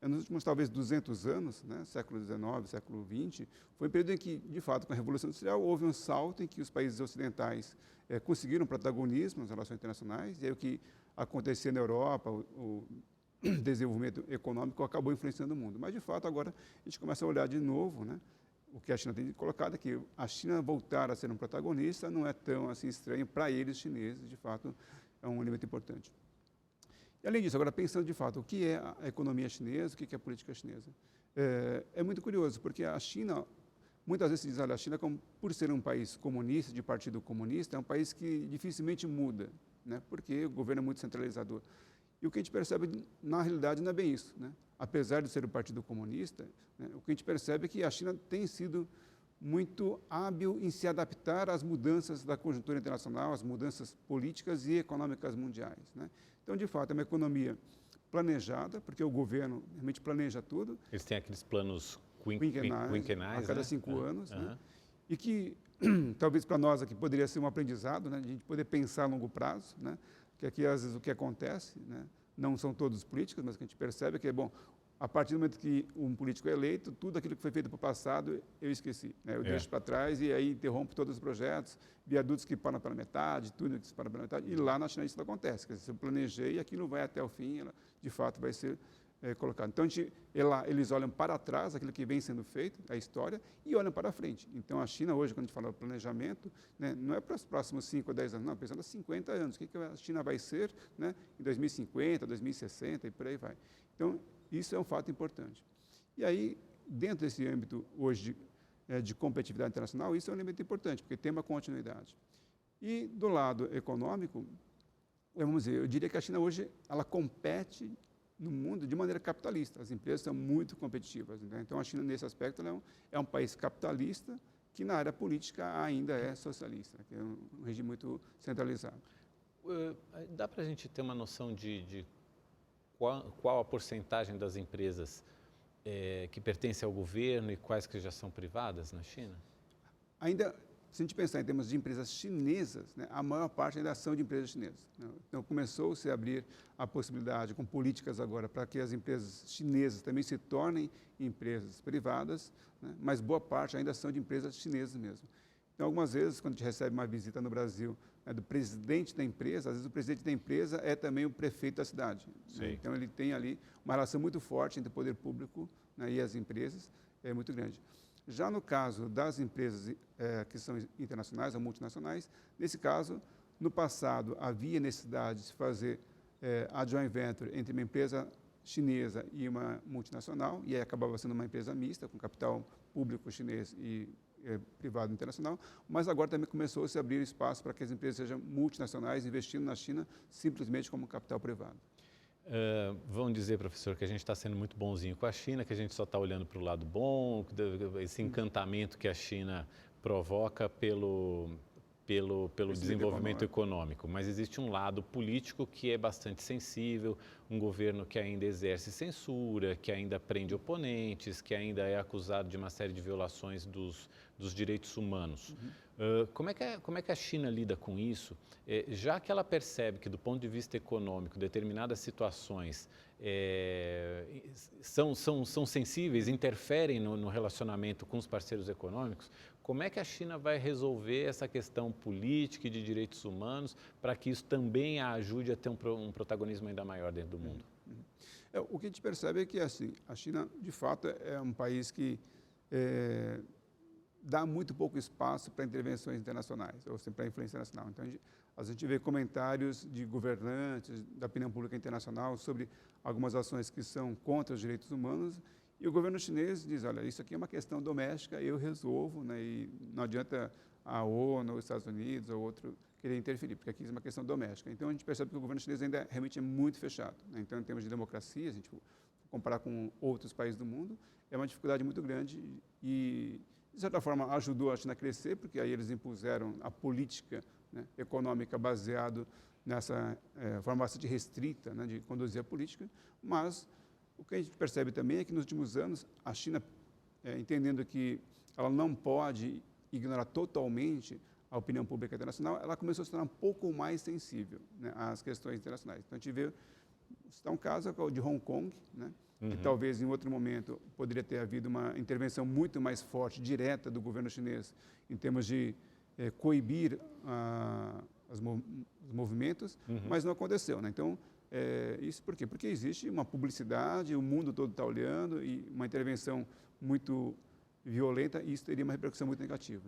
nos últimos, talvez, 200 anos, né, século XIX, século XX, foi um período em que, de fato, com a Revolução Industrial, houve um salto em que os países ocidentais conseguiram protagonismo nas relações internacionais, e aí o que acontecia na Europa, o desenvolvimento econômico acabou influenciando o mundo. Mas, de fato, agora a gente começa a olhar de novo, né, o que a China tem colocado, é que a China voltar a ser um protagonista não é tão assim, estranho para eles chineses, de fato, é um elemento importante. E, além disso, agora pensando de fato o que é a economia chinesa, o que é a política chinesa, é muito curioso, porque a China, muitas vezes se diz, olha, a China, por ser um país comunista, de partido comunista, é um país que dificilmente muda, né, porque o governo é muito centralizador. E o que a gente percebe, na realidade, não é bem isso, né? Apesar de ser um partido comunista, né, o que a gente percebe é que a China tem sido muito hábil em se adaptar às mudanças da conjuntura internacional, às mudanças políticas e econômicas mundiais, né? Então, de fato, é uma economia planejada, porque o governo realmente planeja tudo. Eles têm aqueles planos quinquenais, a cada 5 anos, né? E que, talvez para nós aqui, poderia ser um aprendizado, né? A gente poder pensar a longo prazo, né? Que aqui, às vezes, o que acontece, né? Não são todos políticos, mas o que a gente percebe é que, bom, a partir do momento que um político é eleito, tudo aquilo que foi feito para o passado, eu esqueci, né? Eu deixo para trás e aí interrompo todos os projetos, viadutos que param pela metade, túneis que param pela metade, e lá na China isso não acontece. Quer dizer, se eu planejei, aquilo vai até o fim, ela, de fato, vai ser colocado. Então, eles olham para trás, aquilo que vem sendo feito, a história, e olham para frente. Então, a China hoje, quando a gente fala planejamento, né, não é para os próximos 5 ou 10 anos, não, pensando em 50 anos, o que a China vai ser, né, em 2050, 2060 e por aí vai. Então, isso é um fato importante. E aí, dentro desse âmbito hoje de competitividade internacional, isso é um elemento importante, porque tem uma continuidade. E do lado econômico, vamos dizer, eu diria que a China hoje, ela compete no mundo de maneira capitalista. As empresas são muito competitivas, né? Então, a China, nesse aspecto, ela é um país capitalista que, na área política, ainda é socialista, que é um regime muito centralizado. Dá para a gente ter uma noção de qual a porcentagem das empresas que pertencem ao governo e quais que já são privadas na China? Ainda, se a gente pensar em termos de empresas chinesas, né, a maior parte ainda são de empresas chinesas, né? Então, começou-se a abrir a possibilidade, com políticas agora, para que as empresas chinesas também se tornem empresas privadas, né, mas boa parte ainda são de empresas chinesas mesmo. Então, algumas vezes, quando a gente recebe uma visita no Brasil, né, do presidente da empresa, às vezes o presidente da empresa é também o prefeito da cidade, né? Então, ele tem ali uma relação muito forte entre o poder público, né, e as empresas, é muito grande. Já no caso das empresas que são internacionais ou multinacionais, nesse caso, no passado, havia necessidade de se fazer a joint venture entre uma empresa chinesa e uma multinacional, e aí acabava sendo uma empresa mista, com capital público chinês e privado internacional, mas agora também começou a se abrir espaço para que as empresas sejam multinacionais, investindo na China simplesmente como capital privado. Vão dizer, professor, que a gente está sendo muito bonzinho com a China, que a gente só está olhando para o lado bom, esse encantamento que a China provoca pelo desenvolvimento econômico, mas existe um lado político que é bastante sensível, um governo que ainda exerce censura, que ainda prende oponentes, que ainda é acusado de uma série de violações dos direitos humanos. Como é que a China lida com isso? Já que ela percebe que, do ponto de vista econômico, determinadas situações são sensíveis, interferem no relacionamento com os parceiros econômicos, como é que a China vai resolver essa questão política e de direitos humanos para que isso também a ajude a ter um protagonismo ainda maior dentro do mundo? O que a gente percebe é que assim, a China, de fato, é um país que dá muito pouco espaço para intervenções internacionais, ou para influência internacional. Então, a gente vê comentários de governantes, da opinião pública internacional, sobre algumas ações que são contra os direitos humanos, e o governo chinês diz, olha, isso aqui é uma questão doméstica, eu resolvo, né, e não adianta a ONU, os Estados Unidos ou outro querer interferir, porque aqui é uma questão doméstica. Então, a gente percebe que o governo chinês ainda realmente é muito fechado, né? Então, em termos de democracia, a gente comparar com outros países do mundo, é uma dificuldade muito grande e, de certa forma, ajudou a China a crescer, porque aí eles impuseram a política, né, econômica baseado nessa forma bastante restrita, né, de conduzir a política, mas o que a gente percebe também é que nos últimos anos a China, entendendo que ela não pode ignorar totalmente a opinião pública internacional, ela começou a se tornar um pouco mais sensível, né, às questões internacionais. Então a gente vê, está um caso de Hong Kong, né, que talvez em outro momento poderia ter havido uma intervenção muito mais forte, direta do governo chinês, em termos de coibir os movimentos, mas não aconteceu, né? Então, isso por quê? Porque existe uma publicidade, o mundo todo está olhando e uma intervenção muito violenta, e isso teria uma repercussão muito negativa.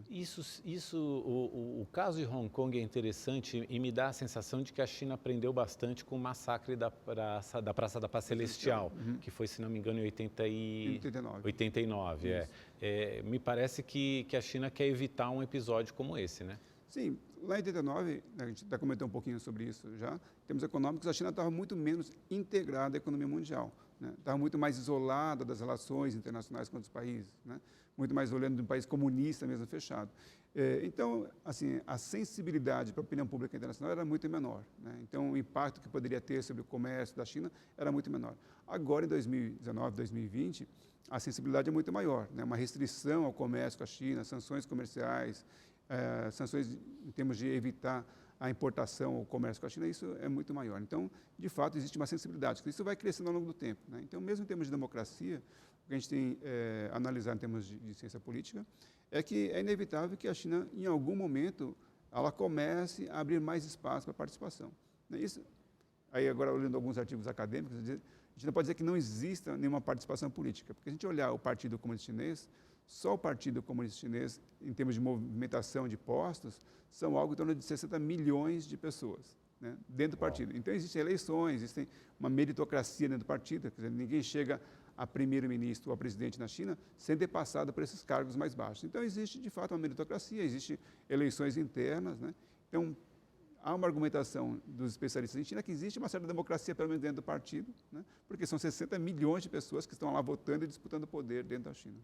O caso de Hong Kong é interessante e me dá a sensação de que a China aprendeu bastante com o massacre da Praça da Paz Celestial, que foi, se não me engano, em 89. Me parece que a China quer evitar um episódio como esse, né? Sim, lá em 89, a gente até comentou um pouquinho sobre isso já, em termos econômicos, a China estava muito menos integrada à economia mundial, né? Estava muito mais isolada das relações internacionais com outros países, né? Muito mais olhando de um país comunista mesmo, fechado. Então, assim, a sensibilidade para a opinião pública internacional era muito menor, né? Então, o impacto que poderia ter sobre o comércio da China era muito menor. Agora, em 2019, 2020, a sensibilidade é muito maior, né? Uma restrição ao comércio com a China, sanções comerciais, sanções em termos de evitar a importação ou comércio com a China, isso é muito maior. Então, de fato, existe uma sensibilidade. Isso vai crescendo ao longo do tempo, né? Então, mesmo em termos de democracia, o que a gente tem analisado em termos de ciência política é que é inevitável que a China, em algum momento, ela comece a abrir mais espaço para a participação. Isso, aí agora, olhando alguns artigos acadêmicos, a gente não pode dizer que não exista nenhuma participação política, porque a gente olhar o Partido Comunista Chinês, só o Partido Comunista Chinês, em termos de movimentação de postos, são algo em torno de 60 milhões de pessoas, né, dentro do partido. Então, existem eleições, existe uma meritocracia dentro do partido, quer dizer, ninguém chega a primeiro-ministro ou a presidente na China sem ter passado por esses cargos mais baixos. Então, existe, de fato, uma meritocracia, existem eleições internas, né? Então, há uma argumentação dos especialistas em China que existe uma certa democracia, pelo menos dentro do partido, né? Porque são 60 milhões de pessoas que estão lá votando e disputando poder dentro da China.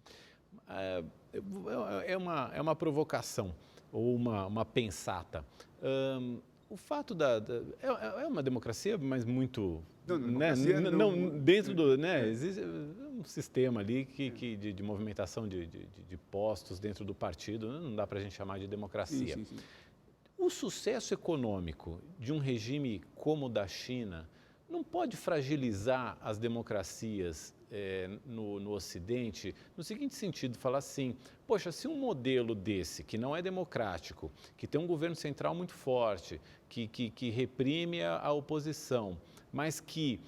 É uma provocação ou uma pensata. O fato é uma democracia, mas muito, dentro do, né, existe um sistema ali de movimentação de postos dentro do partido, não dá para a gente chamar de democracia. Sim. O sucesso econômico de um regime como o da China não pode fragilizar as democracias no Ocidente, no seguinte sentido, falar assim, poxa, se um modelo desse, que não é democrático, que tem um governo central muito forte, que reprime a oposição, mas que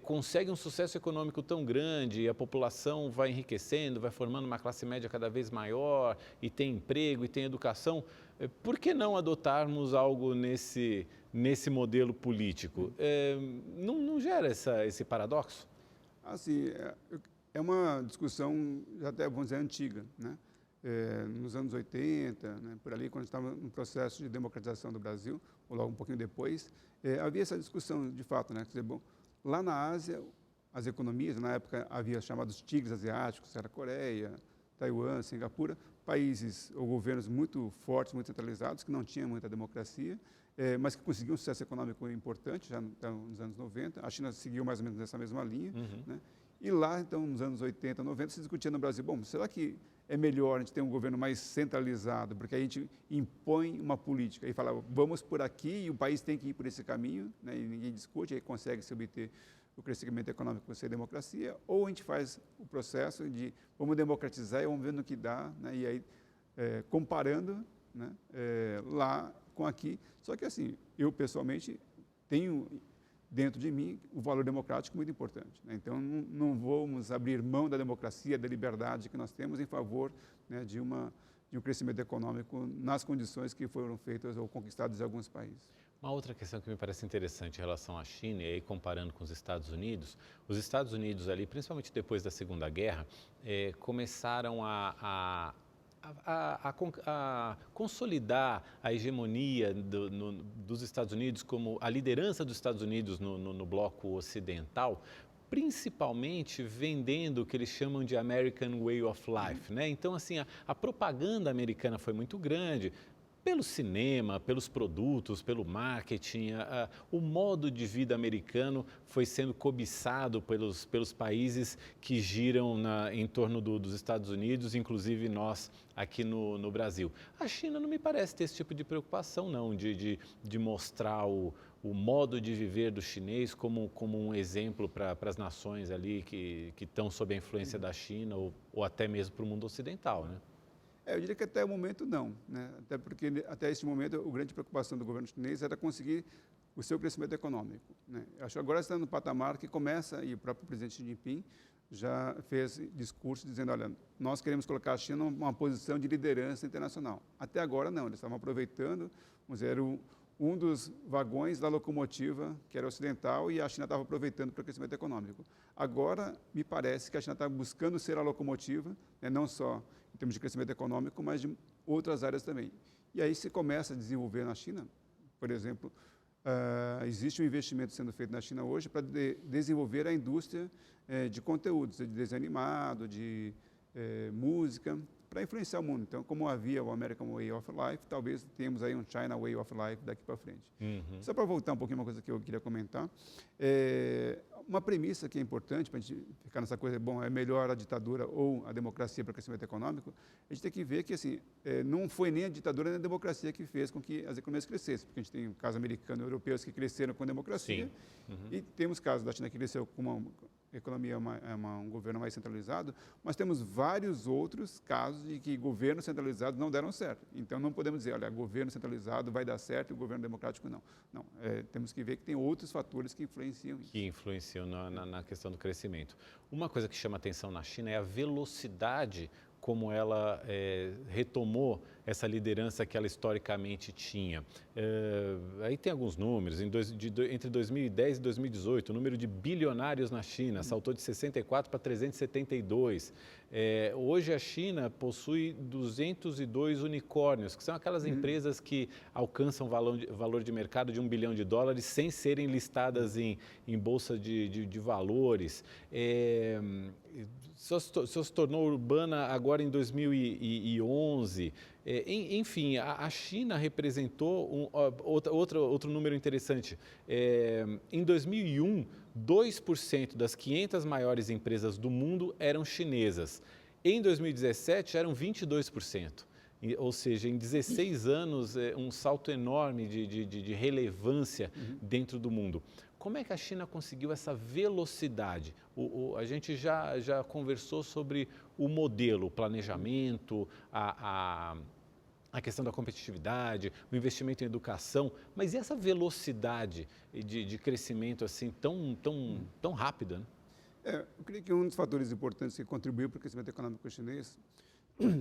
consegue um sucesso econômico tão grande, e a população vai enriquecendo, vai formando uma classe média cada vez maior, e tem emprego, e tem educação, por que não adotarmos algo nesse modelo político? Não gera esse paradoxo? Assim, é uma discussão já até, vamos dizer, antiga, né? Nos anos 80, né, por ali, quando estava no processo de democratização do Brasil, ou logo um pouquinho depois, havia essa discussão de fato, né? Quer dizer, bom, lá na Ásia, as economias, na época havia chamados tigres asiáticos, era Coreia, Taiwan, Singapura, países ou governos muito fortes, muito centralizados, que não tinham muita democracia, mas que conseguiam um sucesso econômico importante já nos anos 90. A China seguiu mais ou menos nessa mesma linha, né? E lá, então, nos anos 80, 90, se discutia no Brasil, bom, será que é melhor a gente ter um governo mais centralizado, porque a gente impõe uma política e fala, vamos por aqui e o país tem que ir por esse caminho, né? E ninguém discute, aí consegue se obter o crescimento econômico sem democracia, ou a gente faz o processo de vamos democratizar e vamos ver no que dá, né? E aí, comparando, né, lá com aqui, só que assim, eu pessoalmente tenho dentro de mim o valor democrático muito importante, né? Então, não vamos abrir mão da democracia, da liberdade que nós temos em favor, né, de de um crescimento econômico nas condições que foram feitas ou conquistadas em alguns países. Uma outra questão que me parece interessante em relação à China, e aí comparando com os Estados Unidos ali, principalmente depois da Segunda Guerra, começaram a consolidar a hegemonia dos Estados Unidos, como a liderança dos Estados Unidos no bloco ocidental, principalmente vendendo o que eles chamam de American Way of Life, né? Então, assim, a propaganda americana foi muito grande, pelo cinema, pelos produtos, pelo marketing, o modo de vida americano foi sendo cobiçado pelos países que giram em torno dos Estados Unidos, inclusive nós aqui no Brasil. A China não me parece ter esse tipo de preocupação, não, de mostrar o modo de viver do chinês como um exemplo para as nações ali que estão sob a influência da China ou até mesmo para o mundo ocidental, né? Eu diria que até o momento não, né? Até porque até este momento a grande preocupação do governo chinês era conseguir o seu crescimento econômico, né? Acho que agora está no patamar que começa, e o próprio presidente Xi Jinping já fez discurso dizendo, olha, nós queremos colocar a China numa posição de liderança internacional. Até agora não, eles estavam aproveitando, vamos dizer, um dos vagões da locomotiva, que era ocidental, e a China estava aproveitando para o crescimento econômico. Agora, me parece que a China está buscando ser a locomotiva, né, não só em termos de crescimento econômico, mas de outras áreas também. E aí se começa a desenvolver na China, por exemplo, existe um investimento sendo feito na China hoje para desenvolver a indústria de conteúdos, de desenho animado, de música, para influenciar o mundo. Então, como havia o American Way of Life, talvez tenhamos aí um China Way of Life daqui para frente. Uhum. Só para voltar um pouquinho uma coisa que eu queria comentar, uma premissa que é importante para a gente ficar nessa coisa, bom, é melhor a ditadura ou a democracia para o crescimento econômico, a gente tem que ver que assim, não foi nem a ditadura nem a democracia que fez com que as economias crescessem, porque a gente tem o caso americano e europeus que cresceram com democracia, uhum, e temos casos da China que cresceu com uma economia, um governo mais centralizado, mas temos vários outros casos de que governos centralizados não deram certo. Então, não podemos dizer, olha, governo centralizado vai dar certo e o governo democrático não. Não, temos que ver que tem outros fatores que influenciam isso. Que influenciam na questão do crescimento. Uma coisa que chama atenção na China é a velocidade como ela retomou essa liderança que ela historicamente tinha. Aí tem alguns números, entre 2010 e 2018, o número de bilionários na China saltou de 64 para 372. Hoje a China possui 202 unicórnios, que são aquelas empresas que alcançam valor de mercado de $1 bilhão sem serem listadas em bolsa de valores. Só se tornou urbana agora em 2011. Enfim, a China representou outro número interessante. Em 2001, 2% das 500 maiores empresas do mundo eram chinesas. Em 2017, eram 22%. Ou seja, em 16 anos, um salto enorme de relevância dentro do mundo. Como é que a China conseguiu essa velocidade? A gente já conversou sobre o modelo, o planejamento, a questão da competitividade, o investimento em educação, mas e essa velocidade de crescimento assim tão rápida, né? Eu creio que um dos fatores importantes que contribuiu para o crescimento econômico chinês,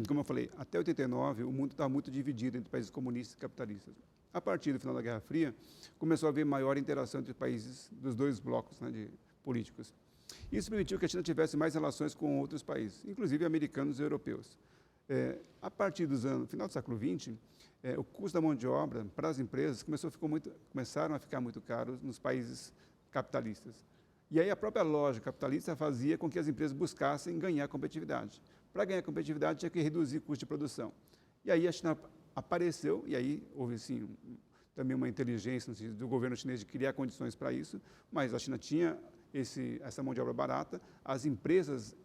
como eu falei, até 89 o mundo estava muito dividido entre países comunistas e capitalistas. A partir do final da Guerra Fria, começou a haver maior interação entre países dos dois blocos, né, de políticos. Isso permitiu que a China tivesse mais relações com outros países, inclusive americanos e europeus. A partir dos anos, final do século XX, o custo da mão de obra para as empresas começaram a ficar muito caros nos países capitalistas. E aí a própria lógica capitalista fazia com que as empresas buscassem ganhar competitividade. Para ganhar competitividade, tinha que reduzir o custo de produção. E aí a China apareceu, e aí houve sim também uma inteligência no sentido do governo chinês de criar condições para isso, mas a China tinha essa mão de obra barata, as empresas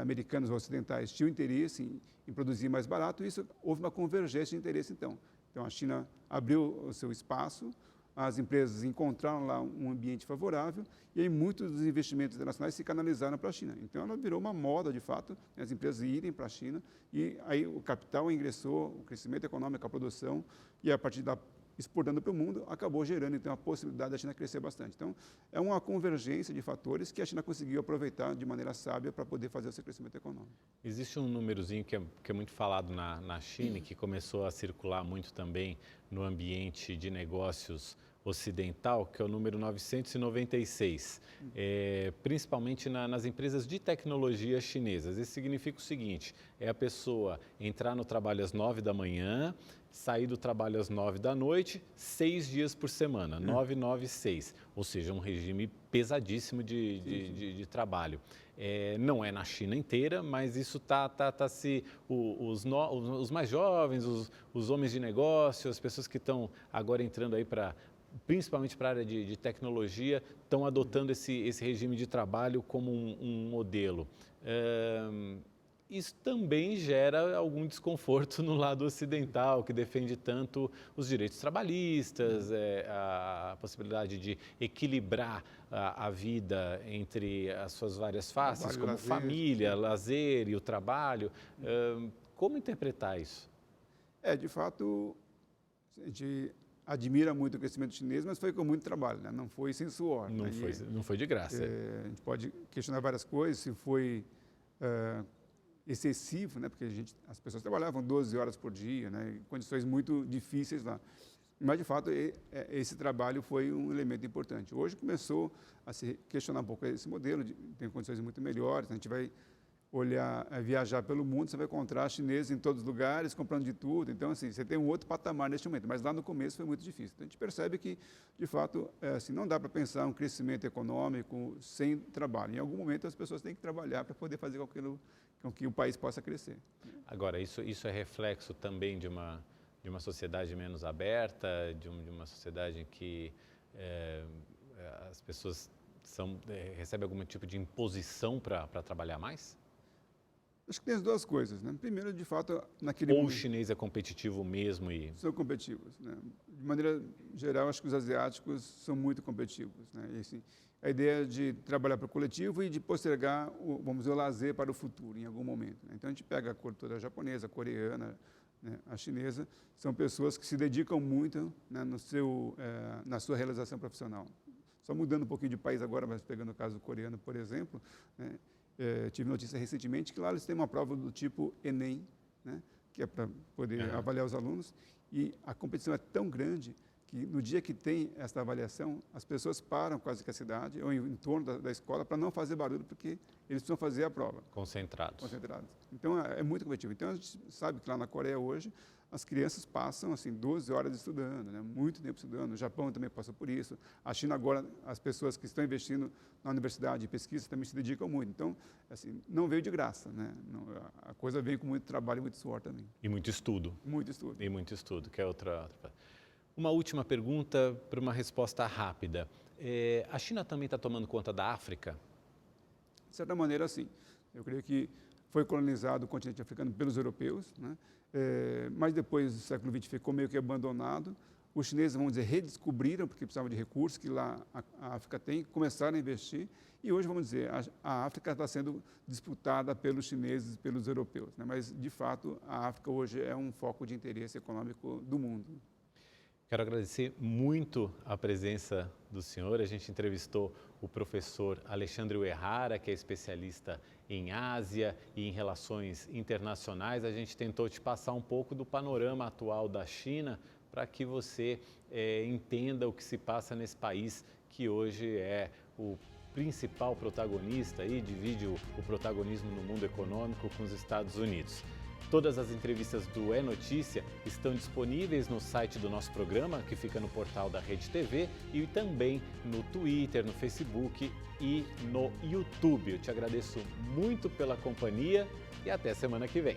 americanas ou ocidentais tinham interesse em produzir mais barato, e isso houve uma convergência de interesse então. Então a China abriu o seu espaço, as empresas encontraram lá um ambiente favorável e aí muitos dos investimentos internacionais se canalizaram para a China. Então ela virou uma moda, de fato, as empresas irem para a China e aí o capital ingressou, o crescimento econômico, a produção, e a partir da exportando para o mundo, acabou gerando, então, a possibilidade da China crescer bastante. Então, é uma convergência de fatores que a China conseguiu aproveitar de maneira sábia para poder fazer o seu crescimento econômico. Existe um númerozinho que é muito falado na China e que começou a circular muito também no ambiente de negócios ocidental, que é o número 996, principalmente nas empresas de tecnologia chinesas. Isso significa o seguinte, é a pessoa entrar no trabalho às 9 da manhã, sair do trabalho às 9 da noite, 6 dias por semana, 996, ou seja, um regime pesadíssimo de trabalho. Não é na China inteira, mas isso os mais jovens, os homens de negócio, as pessoas que estão agora entrando aí principalmente para a área de tecnologia, estão adotando esse regime de trabalho como um modelo. Isso também gera algum desconforto no lado ocidental, que defende tanto os direitos trabalhistas, a possibilidade de equilibrar a vida entre as suas várias faces, como lazer, família, lazer e o trabalho. Como interpretar isso? De fato, a gente admira muito o crescimento chinês, mas foi com muito trabalho, né? Não foi sem suor. Não foi de graça. A gente pode questionar várias coisas, se foi excessivo, né? Porque as pessoas trabalhavam 12 horas por dia, né? Em condições muito difíceis lá. Mas, de fato, esse trabalho foi um elemento importante. Hoje começou a se questionar um pouco esse modelo, tem condições muito melhores, a gente vai viajar pelo mundo, você vai encontrar chineses em todos os lugares, comprando de tudo. Então, assim, você tem um outro patamar neste momento. Mas lá no começo foi muito difícil. Então, a gente percebe que, de fato, assim, não dá para pensar um crescimento econômico sem trabalho. Em algum momento, as pessoas têm que trabalhar para poder fazer com que o país possa crescer. Agora, isso é reflexo também de uma sociedade menos aberta, de uma sociedade em que as pessoas recebem algum tipo de imposição para trabalhar mais? Acho que tem as duas coisas, né? Primeiro, de fato, Ou o chinês é competitivo mesmo e... São competitivos, né? De maneira geral, acho que os asiáticos são muito competitivos, né? E, assim, a ideia de trabalhar para o coletivo e de postergar, vamos dizer, o lazer para o futuro, em algum momento, né? Então, a gente pega a cultura japonesa, a coreana, né, a chinesa, são pessoas que se dedicam muito, né, na sua realização profissional. Só mudando um pouquinho de país agora, mas pegando o caso coreano, por exemplo, né? Tive notícia recentemente que lá eles têm uma prova do tipo Enem, né, que é para poder avaliar os alunos, e a competição é tão grande que no dia que tem essa avaliação, as pessoas param quase que a cidade ou em torno da escola para não fazer barulho, porque eles precisam fazer a prova. Concentrados. Então, é muito competitivo. Então, a gente sabe que lá na Coreia hoje, as crianças passam assim 12 horas estudando, né? Muito tempo estudando. O Japão também passa por isso. A China agora, as pessoas que estão investindo na universidade e pesquisa também se dedicam muito. Então, assim, não veio de graça, né? A coisa vem com muito trabalho e muito suor também. E muito estudo. Muito estudo. E muito estudo, que é outra. Uma última pergunta para uma resposta rápida. A China também está tomando conta da África? De certa maneira, sim. Eu creio que foi colonizado o continente africano pelos europeus, né? Mas depois do século XX ficou meio que abandonado. Os chineses, vamos dizer, redescobriram, porque precisavam de recursos que lá a África tem, começaram a investir. E hoje, vamos dizer, a África está sendo disputada pelos chineses e pelos europeus, né? Mas, de fato, a África hoje é um foco de interesse econômico do mundo. Quero agradecer muito a presença do senhor. A gente entrevistou o professor Alexandre Uehara, que é especialista em Ásia e em relações internacionais. A gente tentou te passar um pouco do panorama atual da China para que você entenda o que se passa nesse país que hoje é o principal protagonista e divide o protagonismo no mundo econômico com os Estados Unidos. Todas as entrevistas do É Notícia estão disponíveis no site do nosso programa, que fica no portal da Rede TV, e também no Twitter, no Facebook e no YouTube. Eu te agradeço muito pela companhia e até semana que vem.